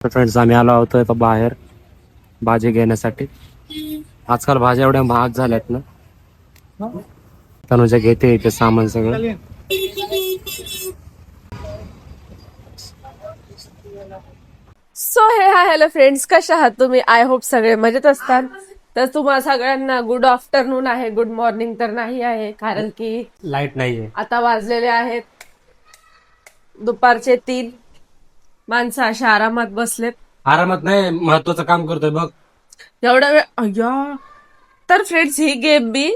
Friends, आम्ही आलो आहोत आता बाहेर भाजी घेण्यासाठी. आजकाल भाज्या एवढ्या महाग झाल्यात ना. तनुजा घेते इथे सामान सगळं. सो हॅलो फ्रेंड्स, कशा आहात तुम्ही? आय होप सगळे मजेत असतात. तर तुम्हाला सगळ्यांना गुड आफ्टरनून आहे, गुड मॉर्निंग तर नाही आहे, कारण की लाईट नाहीये. आता वाजलेले आहेत दुपारचे 3. माणसं अशा आरामात बसलेत. आरामात नाही, महत्वाचं काम करतोय बघ. एवढा वेळ अय्या. तर फ्रेंड्स, ही गेम मी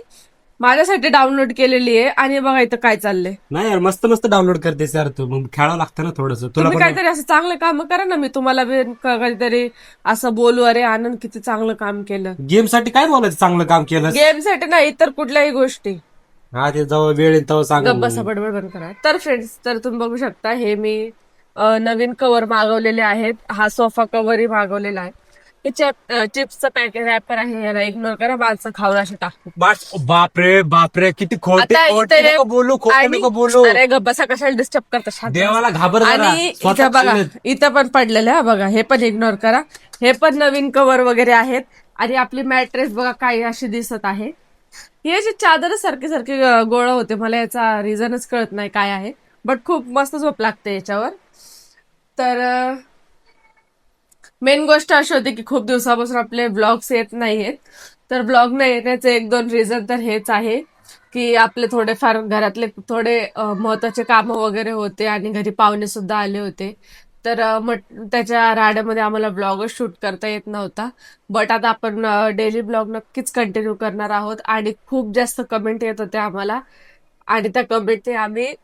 माझ्यासाठी डाउनलोड केलेली आहे आणि बघा इथं काय चाललंय. नाही यार, मस्त मस्त डाउनलोड करतेस यार तू. मग खेळावं लागतं ना थोडस तुला तुम्ही पण. काहीतरी असं चांगलं काम करा ना, मी तुम्हाला बी काहीतरी असं बोलू, अरे आनंद किती चांगलं काम केलं. गेम साठी काय बोलायचं चांगलं काम केलं? गेम साठी नाही, इतर कुठल्याही गोष्टी. हा, ते जवळ वेळ येईल तेव्हा सांग. गप्प बसा, बडबड बंद करा. तर फ्रेंड्स, तर तुम्ही बघू शकता, हे मी नवीन कव्हर मागवलेले आहेत. हा सोफा कव्हरही मागवलेला आहे. हे चिप्सचं पॅकेट रॅपर आहे, याला इग्नोर करा, माणसं खाऊन असे टाकू. बापरे बापरे, किती खोटे आता खोटे इथे- नको बोलू, खोटे आणि- नको बोलू. अरे गप्प बसा, कशाला डिस्टर्ब करता? शांत बसा. देवाला घाबर जरा. आणि इथं स्वतः बघा, चाललेत. इथं पण पडलेलं आहे बघा, हे पण इग्नोर करा. हे पण नवीन कव्हर वगैरे आहेत. आणि आपली मॅट्रेस बघा काय अशी दिसत आहे. हे जे चादर सारखे सारखे गोळा होते, मला याचा रिझनच कळत नाही काय आहे, बट खूप मस्त झोप लागते याच्यावर. तर मेन गोष्ट अशी होती की खूप दिवसापासून आपले ब्लॉग्स येत नाहीयेत. तर ब्लॉग नाही येण्याचे 1-2 रिझन तर हेच आहे की आपले थोडेफार घरातले थोडे महत्वाचे कामं वगैरे होते आणि घरी पाहुणे सुद्धा आले होते. तर त्याच्या राड्यामध्ये आम्हाला ब्लॉगच शूट करता येत नव्हता. बट आता आपण डेली ब्लॉग नक्कीच कंटिन्यू करणार आहोत. आणि खूप जास्त कमेंट येत होते आम्हाला, आणि त्या कमेंटने आम्ही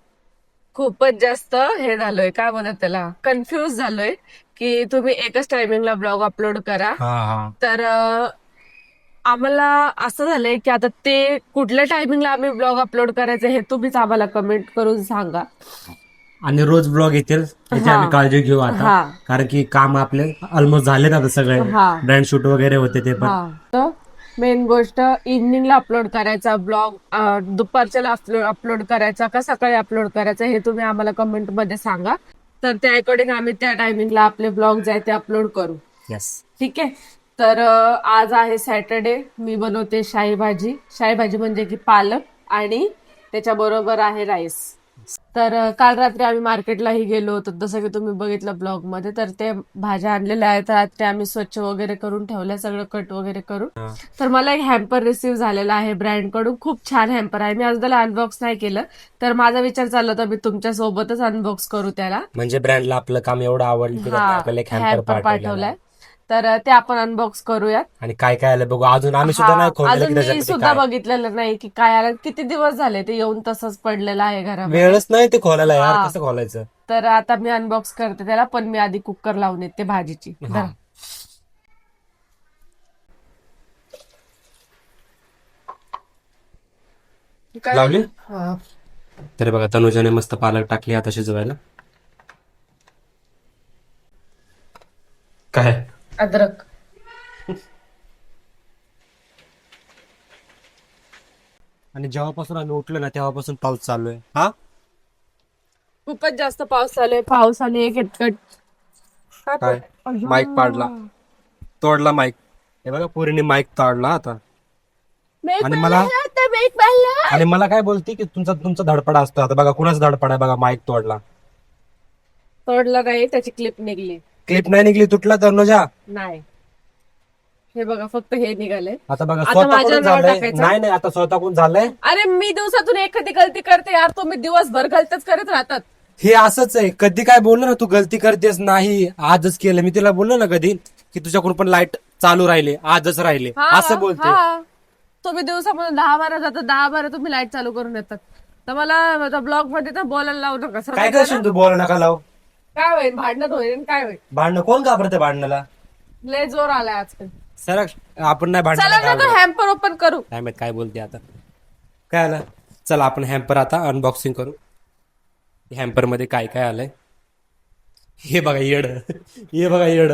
खूपच जास्त हे झालोय, काय म्हणतात त्याला, कन्फ्युज झालोय की तुम्ही एकच टायमिंगला ब्लॉग अपलोड करा. तर आम्हाला असं झालंय की आता ते कुठल्या टायमिंगला आम्ही ब्लॉग अपलोड करायचे हे तुम्हीच आम्हाला कमेंट करून सांगा. आणि रोज ब्लॉग येतील याची हा. आम्ही काळजी घेऊ आता. हा. कारण की काम आपले ऑलमोस्ट झालेत आता सगळे. हा. ब्रँड शूट वगैरे होते ते पण. हा, तर मेन गोष्ट इव्हनिंगला अपलोड करायचा ब्लॉग, दुपारच्याला अपलोड करायचा का सकाळी अपलोड करायचा हे तुम्ही आम्हाला कमेंट मध्ये सांगा. तर त्या अकॉर्डिंग आम्ही त्या टायमिंगला आपले ब्लॉग जे आहे ते अपलोड करू. येस. ठीक आहे. तर आज आहे सॅटर्डे. मी बनवते शाही भाजी. शाही भाजी म्हणजे की पालक आणि त्याच्याबरोबर आहे राईस. तर काल रात्री आम्ही मार्केटलाही गेलो होतो, जसं की तुम्ही बघितलं ब्लॉग मध्ये. तर ते भाज्या आणलेल्या आहेत, रात्री आम्ही स्वच्छ वगैरे करून ठेवल्या, सगळं कट वगैरे करून. तर मला एक हॅम्पर रिसीव्ह झालेला आहे ब्रँड कडून. खूप छान हॅम्पर आहे. मी आज त्याला अनबॉक्स नाही केलं, तर माझा विचार चालला होता मी तुमच्या सोबतच अनबॉक्स करू त्याला. म्हणजे ब्रँडला आपलं काम एवढं आवडलं की त्यांनी आपल्याला एक हॅम्पर हॅम्पर पाठवलाय. पाठवलाय. तर ते आपण अनबॉक्स करूयात. आणि काय काय आलं बघू. अजून आम्ही सुद्धा नाही खोललेलं की अजून मी त्याच्यामध्ये सुद्धा काय. बघितलेलं नाही की काय आलं. किती दिवस झाले ते येऊन तसंच पडलेलं आहे घरामध्ये. वेळच नाही ते खोलायला यार, हा. कसं खोलायचं. तर आता मी अनबॉक्स करते त्याला, पण मी आधी कुकर लावून येते भाजीची. हा. काय? लावली. हा. तरी बघा, तनुजाने मस्त पालक टाकली आता शिजवायला. काय अद्रक. आणि जेव्हापासून आम्ही उठलो ना तेव्हापासून पाऊस चालू आहे. हा, खूपच जास्त पाऊस चालू आहे. पावसाने एक इतकट काय माईक पाडला, तोडला माईक. हे बघा, पोरीने माईक तोडला आता. आणि मला काय बोलती की तुमचा तुमचा धडपडा असतो. आता बघा कुणाचा धडपडा आहे बघा, माईक तोडला. तोडला नाही, त्याची क्लिप निघली. क्लिप नाही निघली, तुटला तनुजा. नाही, हे बघा फक्त हे निघाले. आता बघा आता स्वतःकडून माझ्यावर नाव झालंय. टाकायचं? नाही नाही, आता स्वतःकडून झालंय. अरे मी दिवसातून एखादी गलती करते यार, तुम्ही दिवसभर गलतीच करत राहतात. हे असंच आहे. कधी काय बोललो ना, तू गलती करतेस. नाही, आजच केलं मी. तिला बोललो ना कधी की तुझ्याकडून पण लाईट चालू राहिले, आजच राहिले, असं बोलते. हा. तुम्ही दिवसामध्ये 10-12 जातात, 10-12 तुम्ही लाईट चालू करून येतात. तर मला ब्लॉग मध्ये तर बोलायला लावू नका. सर काय करशील तू, बोल नका लाव. काय होईल, भांडण होईल. काय होईल, भांडणं कोण घाबरते भांडणाला? लय जोर आलाय आजकाल. सर आपण नाही चला ना, भांडण. हॅम्पर ओपन करू. काय माहित काय बोलते आता. काय आलं? चला आपण हॅम्पर आता अनबॉक्सिंग करू. हॅम्पर मध्ये काय काय आलंय हे बघा. येड, हे बघा येड.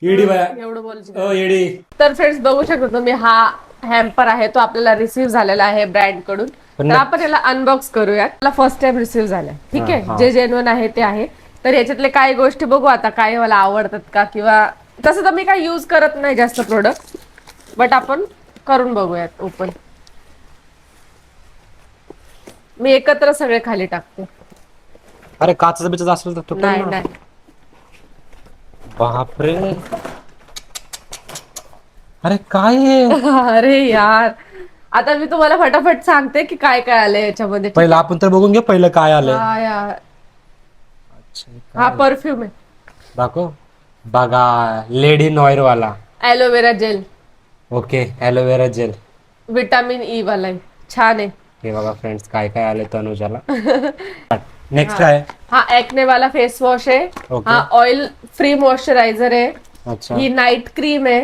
येडी बाया, एवढं बोलायचं. येडी. तर फ्रेंड्स बघू शकता तुम्ही, हा हॅम्पर आहे तो आपल्याला रिसीव्ह झालेला आहे ब्रँड कडून. तर आपण याला अनबॉक्स करूयात. मला फर्स्ट टाइम रिसीव्ह झालाय. ठीक आहे, जे जेन्युइन आहे ते आहे. तर याच्यातले काही गोष्टी बघू आता काय मला आवडतात का, किंवा तसं तर मी काही यूज करत नाही जास्त प्रोडक्ट, बट आपण करून बघूयात ओपन. मी एकत्र सगळे खाली टाकते. अरे काचचा बिचच असेल तर तुटेल नाही ना. नाही. बापरे. अरे काय आहे? अरे यार, आता मी तुम्हाला फटाफट सांगते की काय काय आलंय याच्यामध्ये, ठीक पहिलं आहे? आपण तर बघून घे पहिलं काय आलंय. हा यार, अच्छा, हा काय परफ्यूम आहे. दाखव. बघा, लेडी नॉयर वाला. Aloe vera gel, okay, aloe vera gel. Vitamin E वाला आहे, छान आहे. हे बघा फ्रेंड्स, काय काय आले तनुजाला. हा नेक्स्ट काय आहे? हा ॲक्ने वाला फेस वॉश आहे. ओके. हा ऑइल फ्री मॉइश्चरायझर आहे. अच्छा. ही नाईट क्रीम आहे.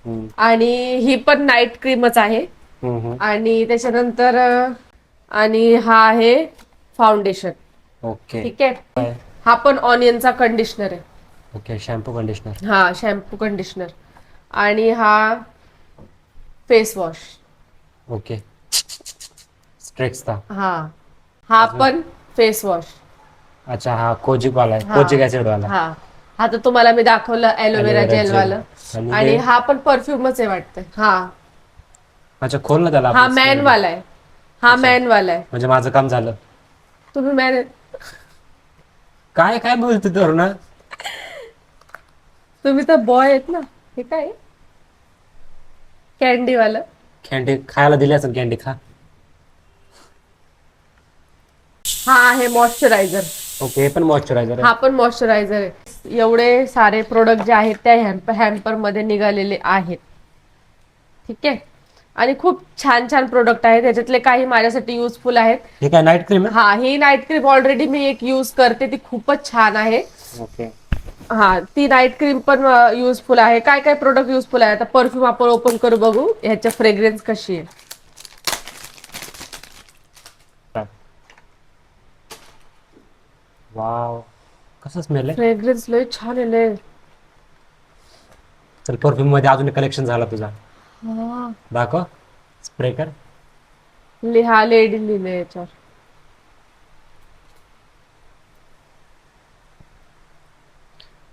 हम्म, आणि ही पण नाईट क्रीमच आहे. हम्म. आणि त्याच्यानंतर आणि हा आहे फाउंडेशन. ओके. ठीक आहे. काय? हा पण ऑनियनचा कंडिशनर आहे. Okay, shampoo conditioner. हा शॅम्पू कंडिशनर. आणि हा फेस वॉश. ओके. स्ट्रेक्सचा. हा पण फेस वॉश. अच्छा, हा कोजिक वाला आहे, हा. कोजिक ऍसिड वाला. हा तर तुम्हाला मी दाखवलं aloe vera Aloe vera gel gel. वालं. आणि आणि हे? हा पण परफ्यूमच आहे वाटतं. अच्छा, खोल ना त्याला हा आपण मॅन smell. वाला आहे. हा अच्छा. मॅन वाला आहे. म्हणजे माझं काम झालं. तुम्ही मॅन, काय काय बोलतो तर ना. तुम्ही तर बॉय आहेत ना. हे काय कॅन्डी वालं. कॅन्डी खायला दिली असेल, कॅन्डी खा. हा आहे मॉइश्चरायझर. ओके, हे पण मॉइश्चरायझर हा आहे. पण मॉइश्चरायझर आहे. एवढे सारे प्रोडक्ट जे आहेत त्या हॅम्पर मध्ये निघालेले आहेत. ठीक आहे. आणि खूप छान छान प्रोडक्ट आहेत. त्याच्यातले काही माझ्यासाठी युजफुल आहेत. हे काय नाईट क्रीम आहे? हा ही नाईट क्रीम ऑलरेडी मी एक यूज करते, ती खूपच छान आहे. ओके. हा ती नाईट क्रीम पण युजफुल आहे. काय काय प्रोडक्ट युजफुल आहे. आता परफ्यूम आपण ओपन करू, बघू ह्याच्या फ्रेग्रन्स कशी आहे. वाव, कसं स्मेल आहे. फ्रेग्रन्स लय छान आहे लय. तर परफ्यूम मध्ये अजून कलेक्शन झाला तुझा. दाखव, स्प्रे कर. हा लेडी लिहिले याच्यावर.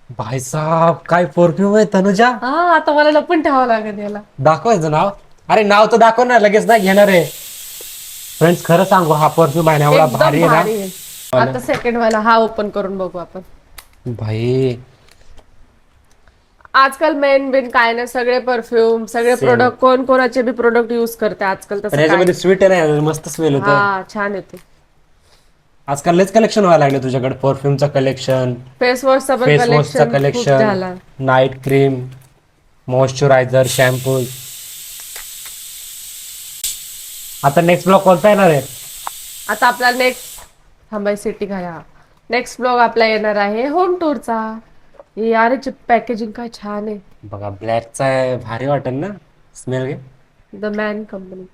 भाई साहब, काय परफ्यूम आहे तनुजा. हा आता मला लपून ठेवावं लागेल याला. दाखवायचं नाव. अरे नाव तर दाखव ना, लगेच नाही घेणार आहे. फ्रेंड्स, खरं सांगू, हा परफ्यूम आहे ना एवढा एकदम भारी आहे भारी आहे. ना. आता सेकंड वाला हा ओपन करून बघू आपण. भाई, आजकाल मेन बिन काय नाही, सगळे परफ्यूम सगळे Same. प्रोडक्ट कोण कोणाचे बी प्रोडक्ट युज करते आजकाल. पण तसं काय ह्याच्यामध्ये स्वीट आहे ना, मस्त स्मेल येतं. हा छान येते. आजकाल लयच कलेक्शन व्हायला लागले तुझ्याकडे. परफ्यूमचं कलेक्शन, फेस वॉशचा पण फेस वॉशचं खूप कलेक्शन, झाला. Night cream, moisturiser, shampoo. आता नेक्स्ट ब्लॉक कोणता येणार आहे? आता आपला नेक्स्ट थांबाई सिटी घाला. नेक्स्ट ब्लॉग आपला येणार आहे होम टूरचा. यार याची पॅकेजिंग काय छान आहे. बघा, ब्लॅकचा आहे, भारी वाटेल ना स्मेल. घे. The man company.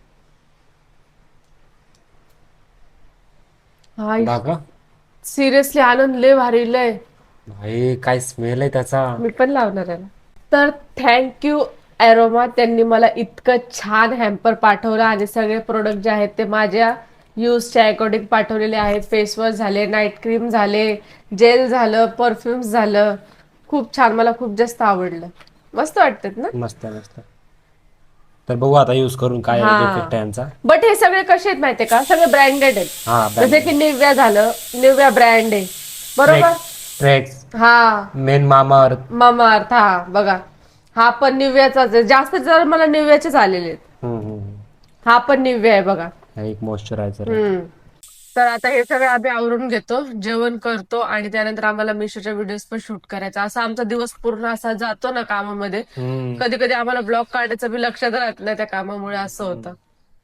हाय दाखव. सिरियसली आनंद लय भारी लय. भाई, काय स्मेल आहे त्याचा. मी पण लावणार आहे ना. तर थँक्यू ॲरोमा, त्यांनी मला इतकं छान हॅम्पर पाठवलं आणि सगळे प्रोडक्ट जे आहेत ते माझ्या यूजच्या अकॉर्डिंग पाठवलेले आहेत. फेस वॉश झाले, नाईट क्रीम झाले, जेल झालं, परफ्युम्स झालं. खूप छान, मला खूप जास्त आवडलं. मस्त वाटतात ना. मस्त मस्त. तर बघू आता यूज करून काय इफेक्ट आहे यांचा. बट हे सगळे कसे आहेत माहितीये का, सगळे ब्रँडेड आहेत. हा, जसे की निव्या झालं, निव्या ब्रँड आहे बरोबर. ट्रेक्स, हा मेन मामाअर्थ. मामा अर्थ, हा बघा हा पण निव्याचाच आहे. जास्त जर मला निव्याचेच आलेले आहेत. हा पण निव्या आहे बघा. एक मॉइश्चरायझर. तर आता हे सगळं आम्ही आवरून घेतो, जेवण करतो आणि त्यानंतर आम्हाला मिशोच्या व्हिडिओज पण शूट करायचा. असा आमचा दिवस पूर्ण असा जातो ना कामामध्ये. कधी कधी आम्हाला ब्लॉग काढायचं बी लक्षात राहत नाही त्या कामामुळे, असं होतं.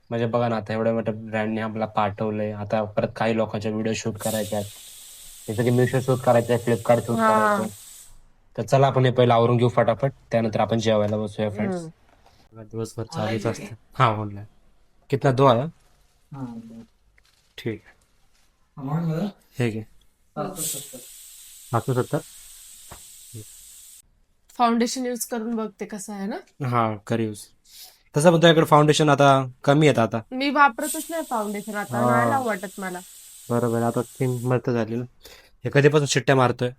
म्हणजे बघा ना, आता एवढ्या मोठ्या ब्रँडने आपल्याला पाठवलंय. आता परत काही लोकांचे व्हिडिओ शूट करायचे आहेत, जसं की मिशो शूट करायचे, फ्लिपकार्ट शूट करायचं. तर चला आपण हे पहिलं आवरून घेऊ फटाफट, त्यानंतर आपण जेवायला बसूया फ्रेंड्स. दिवसभर चालूच असतं. हा, ऑनलाईन कितना 2 आया. ठीक आहे, हे घे. 770. फाउंडेशन यूज करून बघते कसं आहे ना. हा, कर यूज. तसं पण तुझ्याकडे फाउंडेशन आता कमी येतं. आता मी वापरतच नाही फाउंडेशन, आता नाही लावू वाटत मला. बरोबर, आता 3 वर्ष झाली ना. हे कधीपासून शिट्ट्या मारतोय.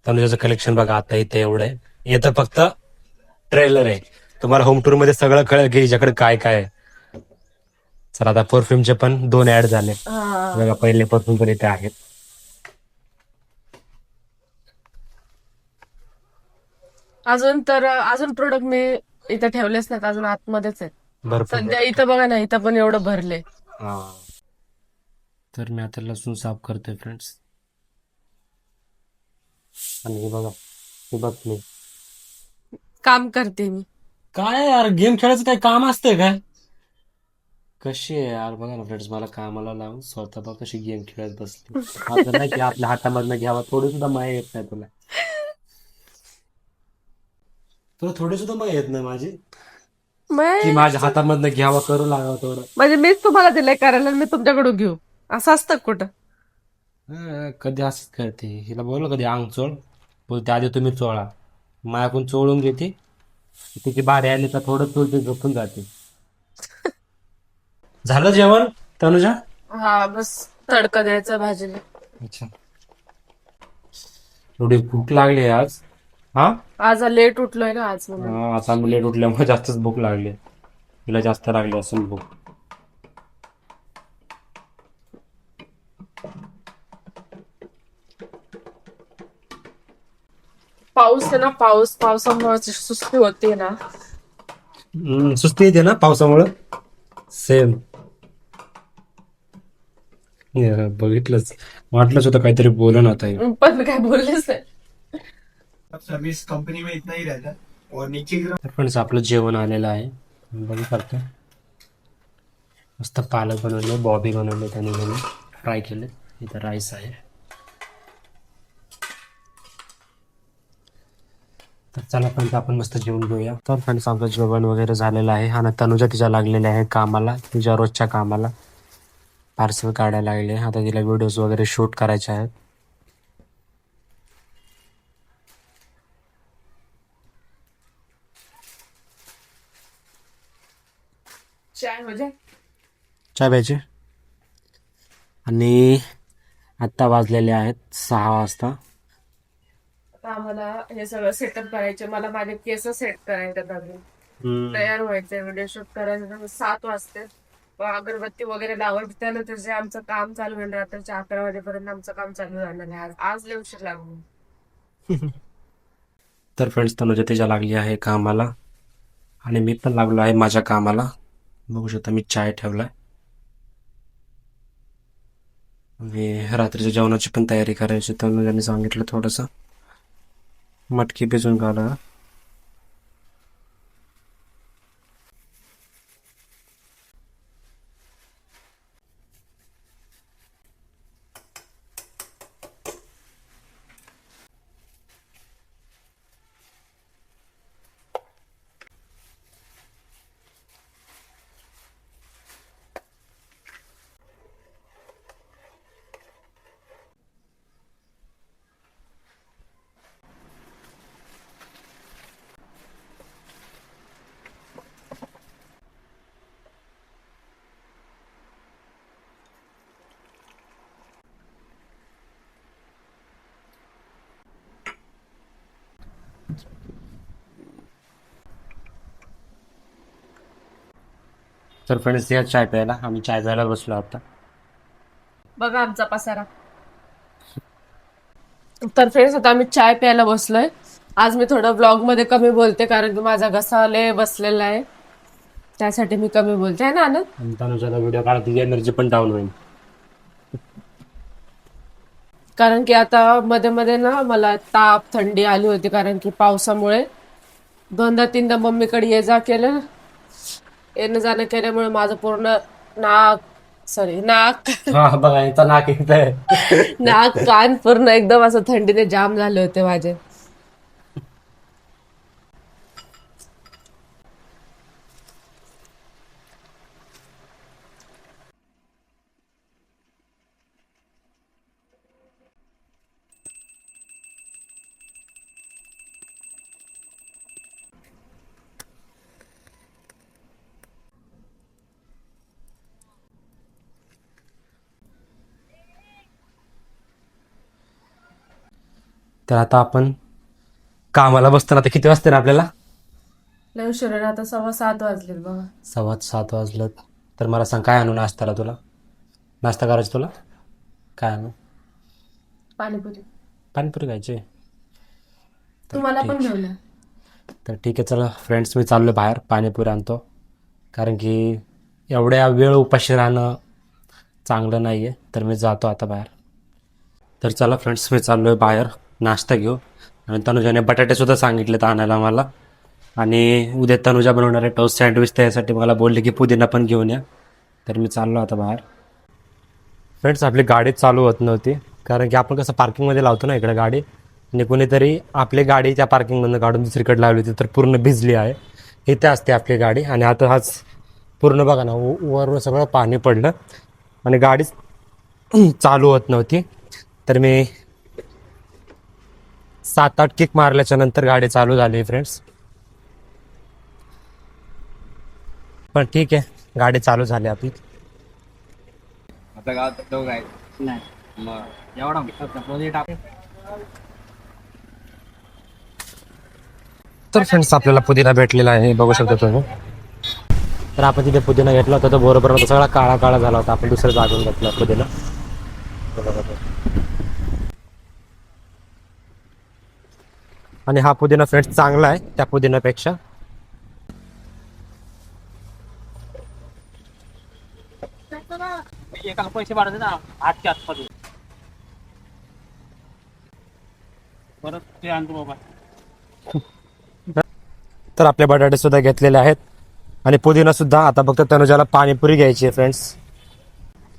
तनुजाचं कलेक्शन बघा आता इथे एवढं आहे. हे तर फक्त ट्रेलर आहे. तुम्हाला होम टूर मध्ये सगळं कळेल की हिच्याकडे काय काय आहे. चला आता परफ्यूमचे पण 2 ऍड झाले बघा. पहिले परफ्यूम पण इथे आहेत. अजून प्रोडक्ट मी इथं ठेवलेच नाहीत, अजून आतमध्येच आहेत. भरपूर. सध्या इथं बघा ना, इथं पण एवढं भरले. हा. तर मी आता लसूण साफ करतोय फ्रेंड्स. आणि हे बघा, हे बघ मी काम करते मी. काय यार, गेम खेळायचं काही काम असतंय काय? कशी आहे यार, बघा ना फ्रेंड्स, मला कामाला लावून स्वतः बघ कशी गेम खेळत बसली. आता नाही की आपल्या हातामधनं घ्यावा, थोडी सुद्धा माया येत नाही तुला. तुला थोडी सुद्धा माया येत नाही माझी, की माझ्या हातामधनं घ्यावा, करू लागावं थोडं. म्हणजे मीच तुम्हाला दिलंय करायला आणि मी तुमच्याकडून घेऊ, असं असतं कुठं? कधी असंच करते. हिला बोललो कधी अंग चोळ, बोलते आधी तुम्ही चोळा. मायाकून चोळून घेते, तिची बारी आली तर थोडं चोळते, झोपून जाते. झालं जेवण तनुजा? हा, बस तडका द्यायचा भाजीला. अच्छा. थोडी भूक लागली आहे आज. हा, आज लेट उठलोय ना आज म्हणून. आज आम्ही लेट उठल्यामुळे जास्तच भूक लागली. तिला जास्त लागली असेल भूक. पाऊस आहे ना, पावसामुळे सुस्ती होते ना. सुस्ती येते ना पावसामुळं. सेम. बघितलंच, वाटलंच होतं काहीतरी बोलून आता हे. पण मी काय बोललेच नाही. सर्विस कंपनी में इतना ही रहता है और नीचे की तर फ्रेंड्स, आपलं जेवण आलेलं आहे. बघू शकतो, मस्त पालक बनवले, बॉबी बनवले, त्याने म्हणून फ्राय केले. इथं राईस आहे. तर चला फ्रेंड्स, आपण मस्त जेवण घेऊया. तर फ्रेंड्स, आमचं जेवण वगैरे झालेलं आहे आणि तनुजा तिच्या लागलेल्या आहे कामाला, तिच्या रोजच्या कामाला. पार्सल काढायला लागले. आता तिला व्हिडिओज वगैरे शूट करायचे आहेत. चाय प्यायची. आणि आत्ता वाजलेले आहेत 6 वाजता. आता आम्हाला हे सगळं सेटअप करायचे. मला माझे केस सेट करायचे, अजून तयार व्हायचंय, व्हिडिओ शूट करायचं. 7 वाजते. अगरबत्ती वगैरे लावायची, त्यानंतर जे आमचं काम चालू होईल रात्रीच्या 11 वाजेपर्यंत आमचं काम चालू झालं आहे. आज लय उशीर लागू. तर फ्रेंड्स, तनुजा तिच्या लागली आहे कामाला आणि मी पण लागलो आहे माझ्या कामाला. बघू शकता, मी चाय ठेवलाय आणि रात्रीच्या जेवणाची पण तयारी करायची. तनुजाने सांगितलं थोडंसं मटकी भिजून घाला. तर फ्रेंड्स, या चाय प्यायला. आम्ही चाय प्यायला बसलो आता. बघा आमचा पसारा. तर फ्रेंड्स, आता आम्ही चाय प्यायला बसलोय. आज मी थोडं ब्लॉग मध्ये कमी बोलते, कारण की माझा घसा लय बसलेला आहे, त्यासाठी मी कमी बोलते. आहे ना आनंद? आणि तनुजाला व्हिडिओ काढा, तिची एनर्जी पण डाऊन होईल. कारण की आता मध्ये मध्ये ना मला ताप थंडी आली होती, कारण की पावसामुळे 2दा-3दा मम्मीकडे ये जा केलं. येणं जाणं केल्यामुळे माझं पूर्ण नाक हा बघा, याचा नाक येत आहे. नाक कान पूर्ण एकदम असं थंडीने जाम झाले होते माझे. तर आता आपण कामाला बसताना, आता किती वाजते ना आपल्याला? लय उशीर आहे, आता 7:15 वाजलेत बघा. 7:15 वाजलं. तर मला सांग, काय आणू नाश्त्याला तुला? नाश्ता करायचा तुला? काय आणू? पाणीपुरी पाणीपुरी खायची? तुम्हाला पण घेऊन या. तर ठीक आहे, चला फ्रेंड्स, मी चाललो बाहेर, पाणीपुरी आणतो. कारण की एवढ्या वेळ उपाशी राहणं चांगलं नाही आहे. तर मी जातो आता बाहेर. तर चला फ्रेंड्स, मी चाललो आहे बाहेर नाश्ता घेऊ. आणि तनुजाने बटाटेसुद्धा सांगितलेत आणायला मला. आणि उद्या तनुजा बनवणार आहे टोस्ट सँडविच, त्यासाठी मला बोलले की पुदिना पण घेऊन या. तर मी चाललो आता बाहेर. फ्रेंड्स, आपली गाडी चालू होत नव्हती, कारण की आपण कसं पार्किंगमध्ये लावतो ना इकडे गाडी, आणि कोणीतरी आपली गाडी त्या पार्किंगमधून काढून दुसरीकडे लावली होती, तर पूर्ण भिजली आहे. इथे असते आपली गाडी. आणि आता हाच पूर्ण बघा ना, वरून सगळं पाणी पडलं आणि गाडी चालू होत नव्हती. तर मी 7-8 किक मारल्याच्या नंतर गाडी चालू झाली फ्रेंड्स. पण ठीक आहे, गाडी चालू झाली आपली. आता गावात दोघ आहेत नाही मग एवढा प्रोजेक्ट आपण तर फ्रेंड्स, आपल्याला पुदिना भेटलेला आहे, बघू शकता तुम्ही. तर आपण तिथे पुदिना घेतला होता, तो बरोबर होता, सगळा काळा काळा झाला होता. आपण दुसरं जागून घेतला पुदिना. आणि हा पुदिना फ्रेंड्स चांगला आहे त्या पुदिनापेक्षा. एकाला पैसे वाढवते ना 8 च्या आसपास परत ते आणतो बाबा. तर आपले बटाटे सुद्धा घेतलेले आहेत आणि पुदिना सुद्धा. आता फक्त तनुजाला पाणीपुरी घ्यायची आहे फ्रेंड्स.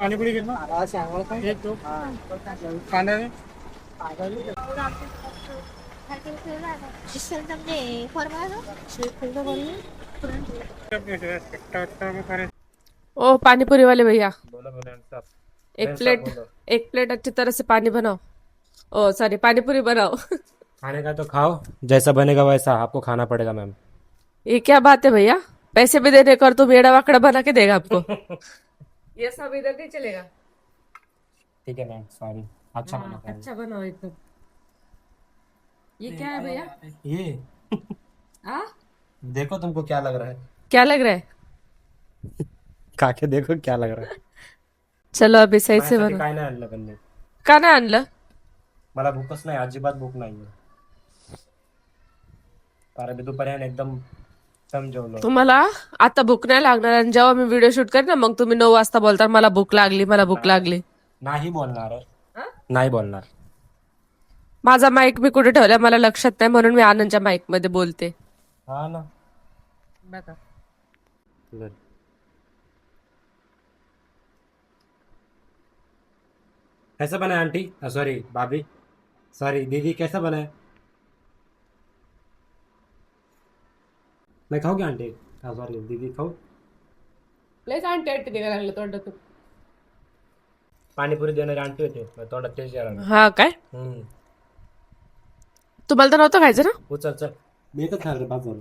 पाणीपुरी घेतो कांदा ओ पानीपुरी वाले भैया, एक प्लेट अच्छी तरह से पानी बनाओ. ओ सॉरी, पानीपुरी बनाओ. खाने का तो खाओ, जैसा बनेगा वैसा आपको खाना पड़ेगा मैम. ये क्या बात है भैया, पैसे भी देने कर तुम एड़ा वाकड़ा बना के देगा आपको. ये सब इधर नहीं चलेगा. ठीक है मैम, सॉरी. अच्छा बना था. अच्छा बनाओ एकदम. ये क्या है भैया? ये आ? देखो तुमको क्या लग रहा है. क्या लग रहा है? खा के देखो क्या लग रहा है. चलो अभी सही से माझ्यासाठी बनो. काय नाही आणलं पण. का नाही आणलं? मला भूकच नाही, अजिबात भूक नाहीये. कारण मी दुपारी आहे ना एकदम समजवलं. तुम्हाला आता भूक नाही लागणार, आणि जेव्हा मी व्हिडिओ शूट करेन ना, मग तुम्ही 9 वाजता बोलता मला भूक लागली, मला भूक लागली. नाही बोलणार, नाही बोलणार. माझा माईक मी कुठे ठेवला मला लक्षात नाही, म्हणून मी आनंदच्या माईक मध्ये बोलते. हा ना. कैसा बना है आंटी? सॉरी भाभी, सॉरी दीदी, कैसा बना है? मैं खाऊ क्या आंटी? हाँ सॉरी दीदी, खाऊ. लयच आंटी आंटी निघायला लागलं तोंडातून. पाणीपुरी देणारी आंटी होते, मैं तोंडात तेच यायला लागलं. हा काय, तुम्हाला तर नव्हतं खायचं ना? उचल चल, मी एकच खायला पाच झालं.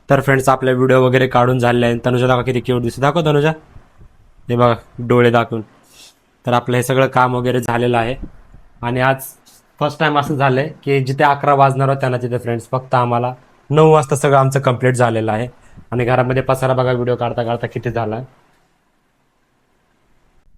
तर फ्रेंड्स, आपले व्हिडिओ वगैरे काढून झाले आहे. तनुजा दाखवा किती क्यूट दिसते. दाखव तनुजा, हे बघा डोळे दाखवून. तर आपलं हे सगळं काम वगैरे झालेलं आहे. आणि आज फर्स्ट टाइम असं झालं आहे की जिथे 11 वाजणार होत्या ना, तिथे फ्रेंड्स फक्त आम्हाला 9 वाजता सगळं आमचं कंप्लीट झालेलं आहे. आणि घरामध्ये पसारा बघा व्हिडिओ काढता काढता किती झाला.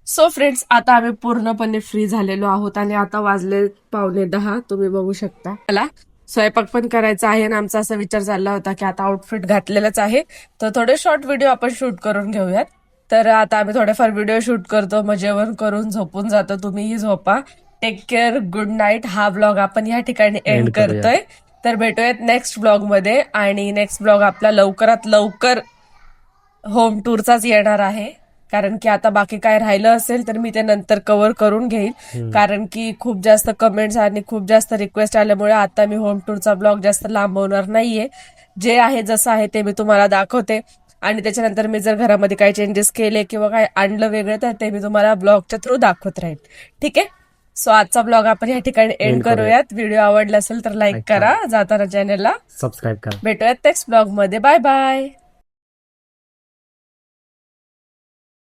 सो फ्रेंड्स, आता आम्ही पूर्णपणे फ्री झालेलो आहोत आणि आता वाजले 9:15. तुम्ही बघू शकता. मला स्वयंपाक पण करायचा आहे आणि आमचा असा विचार चालला होता की आता आउटफिट घातलेलाच आहे, तर थोडे शॉर्ट व्हिडिओ आपण शूट करून घेऊयात. तर आता आम्ही थोडेफार व्हिडिओ शूट करतो, मग जेवण करून झोपून जातो. तुम्हीही झोपा. Take care, good night. हा ब्लॉग आपण या ठिकाणी एंड करतोय. तर भेटूयात नेक्स्ट ब्लॉग मध्ये. आणि नेक्स्ट ब्लॉग आपला लवकरात लवकर होम टूरचाच येणार आहे, कारण की आता बाकी काय राहिलं असेल तर मी ते नंतर कव्हर करून घेईल. कारण की खूप जास्त कमेंट्स आणि खूप जास्त रिक्वेस्ट आल्यामुळे आता मी होम टूरचा ब्लॉग जास्त लांबवणार नाहीये. जे आहे जसं आहे ते मी तुम्हाला दाखवते, आणि त्याच्यानंतर मी जर घरामध्ये काही चेंजेस केले किंवा काय आणलं वेगळं तर ते मी तुम्हाला ब्लॉगच्या थ्रू दाखवत राहील. ठीक आहे, सो आजचा ब्लॉग आपण या ठिकाणी एंड End करूयात. करूयात. व्हिडिओ आवडला असेल तर लाईक Like करा, जाताना चॅनलला सबस्क्राईब करा. भेटूयात नेक्स्ट ब्लॉग मध्ये. Bye bye.